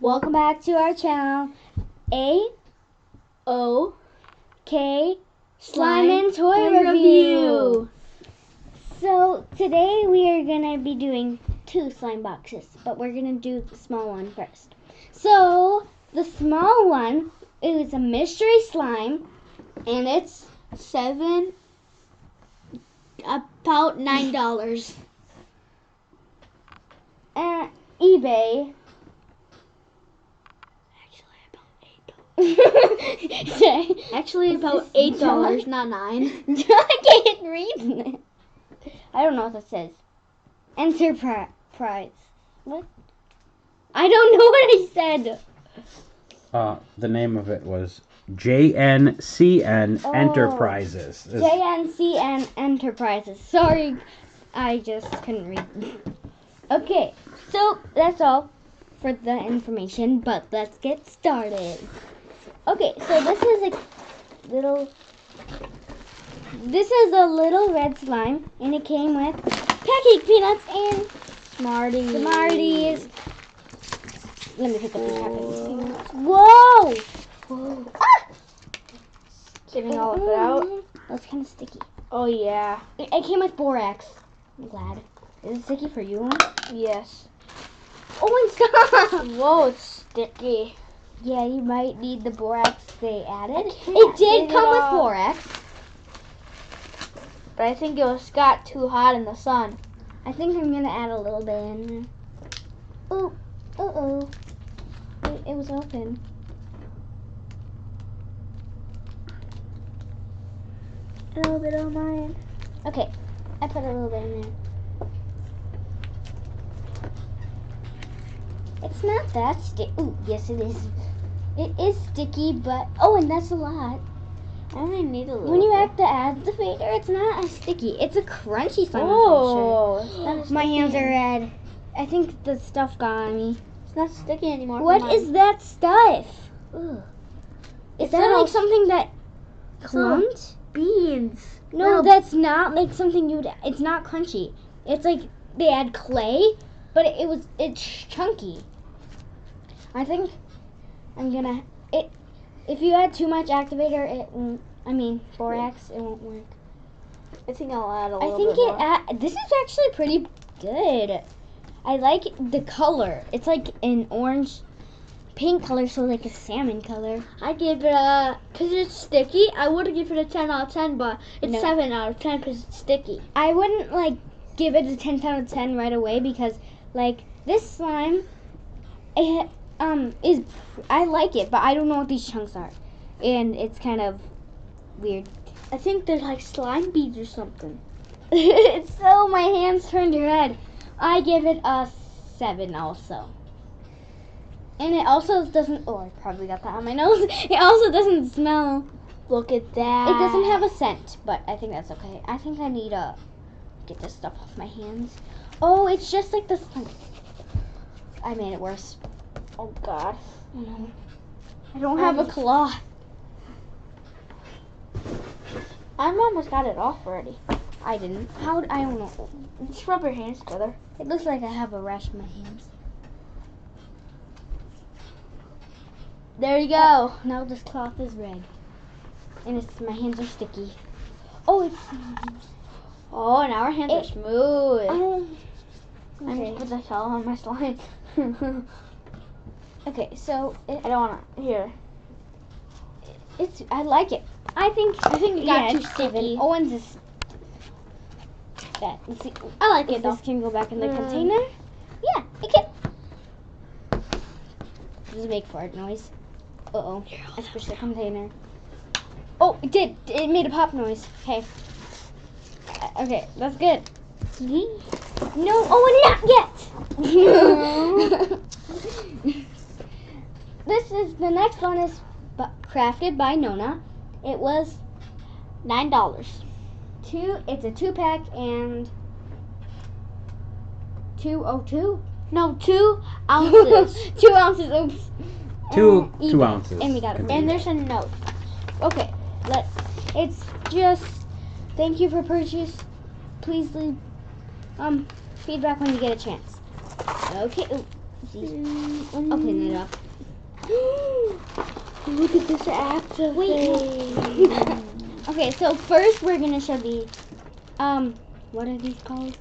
Welcome back to our channel, AOK Slime and Toy Review. So today we are gonna be doing 2 slime boxes, but we're gonna do the small one first. So the small one is a mystery slime, and it's about $9. at eBay. Actually, about $8, not $9. I can't read it. I don't know what that says. Enterprise. What? I don't know what I said. The name of it was JNCN Oh. Enterprises. JNCN Enterprises. Sorry, I just couldn't read. Okay, so that's all for the information, but let's get started. Okay, so this is a little red slime, and it came with pancake peanuts and Smarties. Let me pick up the pancake peanuts. Whoa! Whoa. Ah! Getting all of it out. That's kind of sticky. Oh, yeah. It came with borax. I'm glad. Is it sticky for you? Yes. Oh, and stop! Whoa, it's sticky. Yeah, you might need the borax they added. can't It did get come it with off. borax. But I think it got too hot in the sun. I think I'm gonna add a little bit in there. Oh, uh-oh. It was open. A little bit on mine. Okay, I put a little bit in there. It's not that sticky. Ooh, yes it is. It is sticky, but oh, and that's a lot. I only need a little When you bit. have to add the fader, it's not as sticky. It's a crunchy slime. Oh, it's I'm not pretty as sure. My hands sticky. are red. I think the stuff got on me. It's not sticky anymore. What is that stuff? Ugh. Is It's that little like something that little clumped? beans? No, little- that's not like something you'd. It's not crunchy. It's like they add clay, but it's chunky. I think I'm gonna it. If you add too much activator, it won't. I mean borax, it won't work. I think I'll add a I little think bit more. this is actually pretty good. I like the color. It's like an orange, pink color, so like a salmon color. I give it a, because it's sticky, I would give it a 10 out of 10, but it's No. 7 out of 10 because it's sticky. I wouldn't like give it a 10 out of 10 right away because like this slime, it is I like it, but I don't know what these chunks are, and it's kind of weird. I think they're like slime beads or something. So my hands turned red. I give it a 7 also. And it also doesn't, oh, I probably got that on my nose. It also doesn't smell. Look at that. It doesn't have a scent, but I think that's okay. I think I need to get this stuff off my hands. Oh, it's just like this. I made it worse. Oh, God. I know. I don't have a claw. I almost got it off already. I didn't. I don't know. Just rub your hands together. It looks like I have a rash in my hands. There you go. Now this cloth is red. And my hands are sticky. Oh, it's... Oh, now our hands are smooth. I'm okay. just put the towel on my slime. Okay, so I don't want to. Here. I like it. I think it got too it's 7. sticky. Owen's is that. Let's see. I like If it though. this can go back in the Mm. container. Yeah, it can. Does it make fart noise? Uh-oh. I squished the container. Oh, it did. It made a pop noise. Okay. Okay, that's good. No, oh, not yet. The next one is crafted by Nona. It was $9. it's a 2-pack and 202. No, 2 ounces. 2 ounces. Oops. Two Even. ounces. And we got it. And there's a note. Okay, it's just thank you for purchase. Please leave feedback when you get a chance. Okay. Ooh. I'll clean it up. Look at this activate. Wait. Okay, so first we're gonna show the what are these called?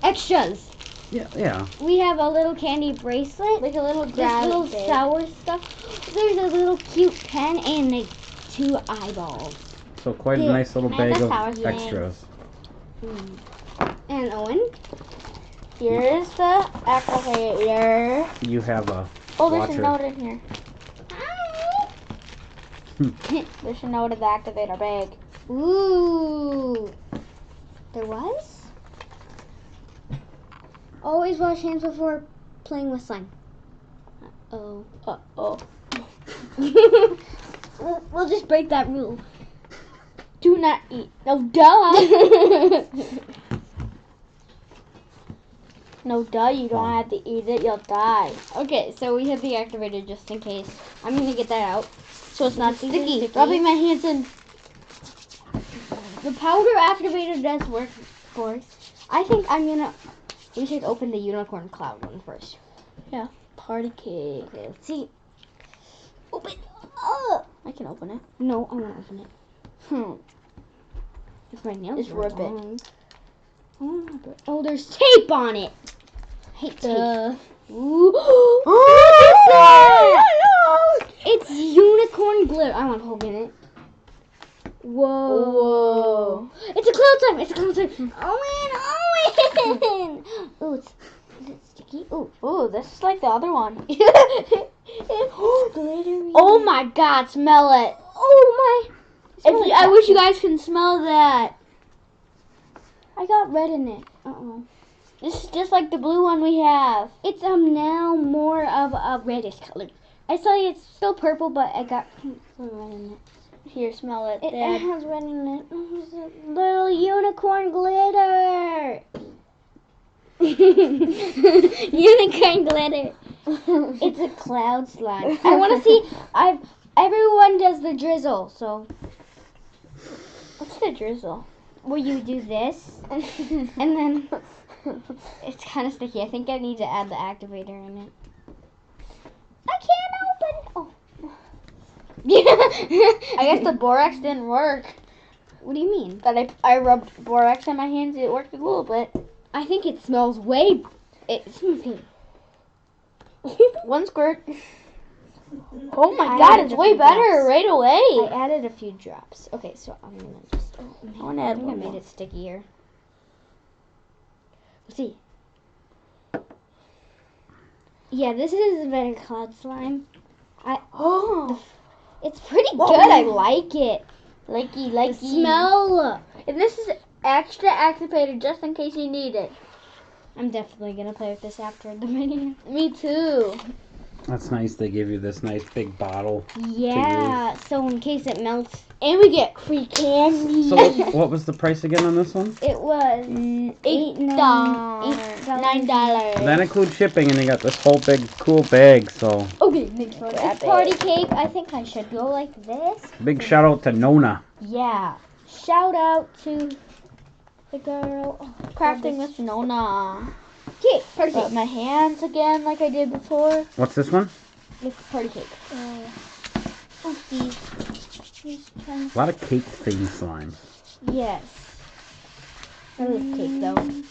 Extras. Yeah. We have a little candy bracelet, Like a little this grab little thing. sour stuff. There's a little cute pen and like 2 eyeballs. So quite a Yeah, nice little can I have bag the of sour thing? extras. And Owen. Here's the activator. You have a Oh, there's watcher. a note in here. There's a note in the activator bag. Ooh. There was? Always wash hands before playing with slime. Uh-oh. Uh-oh. We'll just break that rule. Do not eat. No, duh. No, duh. You don't have to eat it. You'll die. Okay, so we have the activator just in case. I'm going to get that out. So it's not This is sticky. sticky. Rubbing my hands in. The powder activator does work, of course. I think we should open the unicorn cloud one first. Yeah. Party cake. Okay, let's see. Open. I can open it. No, I won't open it. If my nails Just were rip it. long. Oh, there's tape on it. I hate tape. Ooh. What is that? It's unicorn glitter. I want to poke in it. Whoa. Whoa. It's a cloud slime. It's a cloud slime. Owen. Ooh, is it sticky? Ooh. Ooh, this is like the other one. It's glittery. Oh my God! Smell it. Oh my. I wish you guys can smell that. I got red in it. Uh-oh. This is just like the blue one we have. It's now more of a reddish color. I saw it's still purple, but I got some red in it. Here, smell it. It Dad. has red in it. It's a little unicorn glitter. Unicorn glitter. It's a cloud slime. I want to see. Everyone does the drizzle. So What's the drizzle? where you do this, and then it's kind of sticky. I think I need to add the activator in it. I can't open. Oh. I guess the borax didn't work. What do you mean? But I rubbed borax on my hands. It worked a little bit. I think it smells way. It smells pink. One squirt. Oh my I God! added It's a way few better drops. right away. I added a few drops. Okay, so I'm gonna just. I wanna add think I one made more. it stickier. Let's see. Yeah, this is a better cloud slime. Oh, It's pretty Whoa. good. I like it. likey, The likey. smell. And this is extra activated just in case you need it. I'm definitely gonna play with this after the video. Me too. That's nice. They give you this nice big bottle. Yeah. So in case it melts, And we get free candy. So what was the price again on this one? it was $8. $9. That includes shipping, and you got this whole big cool bag. So Okay, next one. Grab It's party it. cake. I think I should go like this. big shout out to Nona. Yeah. Shout out to the girl. Oh, Crafting with Nona. cake. Party Rub cake. my hands again like I did before. What's this one? It's party cake. Oopsies. Just trying A lot of cake themed slimes. Yes. I love cake though.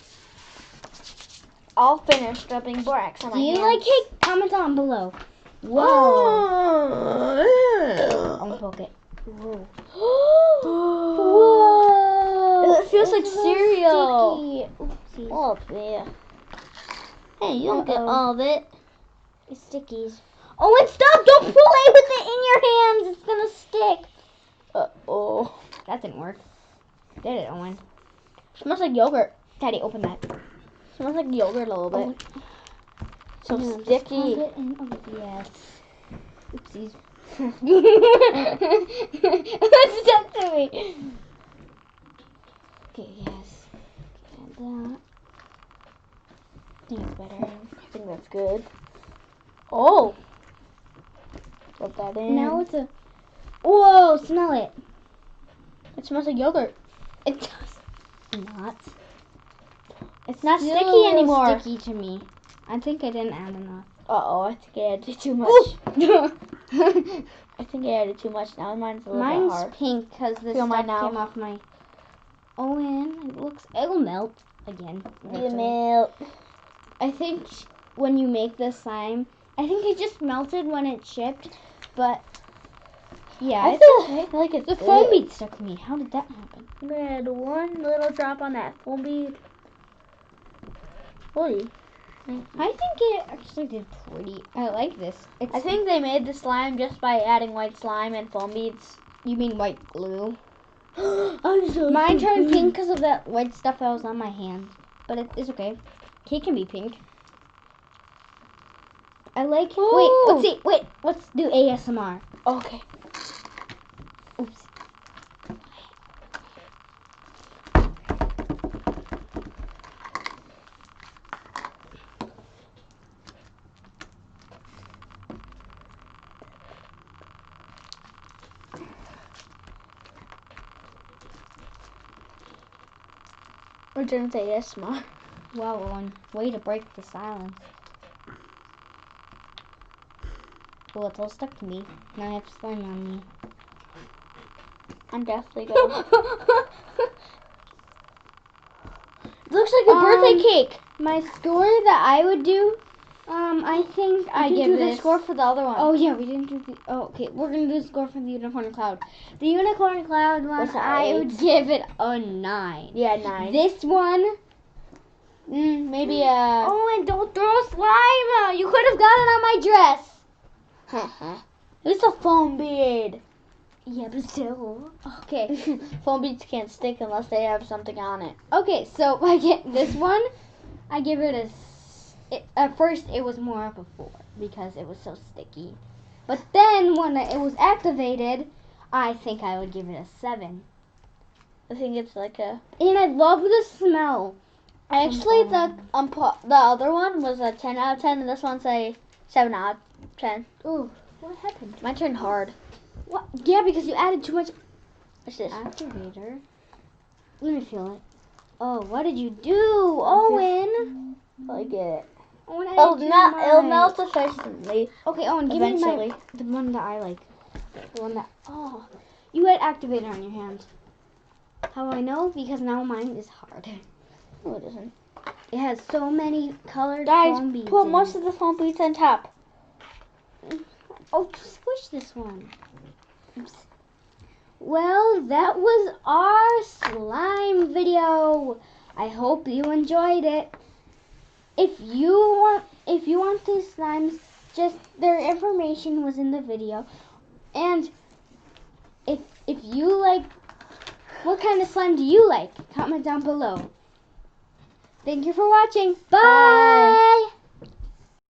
All finished rubbing borax on my Do you hands. like cake? Comment down below. Whoa. Oh. I'm gonna poke it. Whoa. Whoa. It feels like It's so cereal. sticky. Oopsies. Oh, yeah. Hey, you don't get Uh-oh. all of it. It's stickies. Oh, and stop! Don't play with it in your hands. It's gonna stick. Uh-oh. That didn't work. Did it, Owen? Smells like yogurt. Daddy, open that. Smells like yogurt a little bit. So Yeah, just sticky. pop it in. Oh, yes. Oopsies. Stuck to me. Okay, yes. Add that. I think it's better. I think that's good. Oh. Put that in. Now it's a. Whoa! Smell it. It smells like yogurt. It does not. It's not Still a sticky little anymore. Sticky to me. I think I didn't add enough. Uh-oh, I think I added too much. I think I added too much. Now mine's a little bit hard. Mine's pink because this Feel stuff mine now. came off my... Oh, and it'll melt again. Melt. I think when you make this slime, I think it just melted when it shipped, but yeah, I it's okay. feel like it's The good. foam bead stuck to me. How did that happen? I'm gonna add one little drop on that foam bead. Holy. I think it actually did pretty. I like this. I think they made the slime just by adding white slime and foam beads. You mean white glue? I'm so Mine turned stupid. pink because of that white stuff that was on my hand, but it's okay. Cake can be pink. I like. Ooh. Wait, let's see. Wait, let's do ASMR. Okay. Oops. We're doing the ASMR. Wow, Owen, way to break the silence. Well, it's all stuck to me. Now I have slime on me. I'm definitely gonna. Looks like a birthday cake. My score that I would do, I think I can give do this. the score for the other one. Oh yeah, we didn't do the. Oh, okay, we're gonna do the score for the unicorn cloud. The unicorn cloud one, What's that, I 8? would give it a 9. Yeah, 9. This one. Maybe a. Oh, and don't throw slime out. You could have got it on my dress. It's a foam bead. Yeah, but still. Okay. Foam beads can't stick unless they have something on it. Okay, so I get this one. I give it a. At first, it was more of a 4 because it was so sticky. But then when it was activated, I think I would give it a 7. I think it's like a. And I love the smell. Actually, the other one was a 10 out of 10, and this one's a 7 out of 10. Ooh, what happened? Mine turned hard. What? Yeah, because you added too much What's this? activator. Let me feel it. Oh, what did you do, Owen? I get it. Owen, It'll melt efficiently. Okay, Owen, give Eventually. me the one that I like. The one that. Oh, you had activator on your hand. How do I know? Because now mine is hard. No, it isn't. It has so many colored Guys, foam beads. put in most it. of the foam beads on top. Oh, squish this one. Oops. Well, that was our slime video. I hope you enjoyed it. If you want these slimes, just their information was in the video. And if you like, what kind of slime do you like? Comment down below. Thank you for watching. Bye.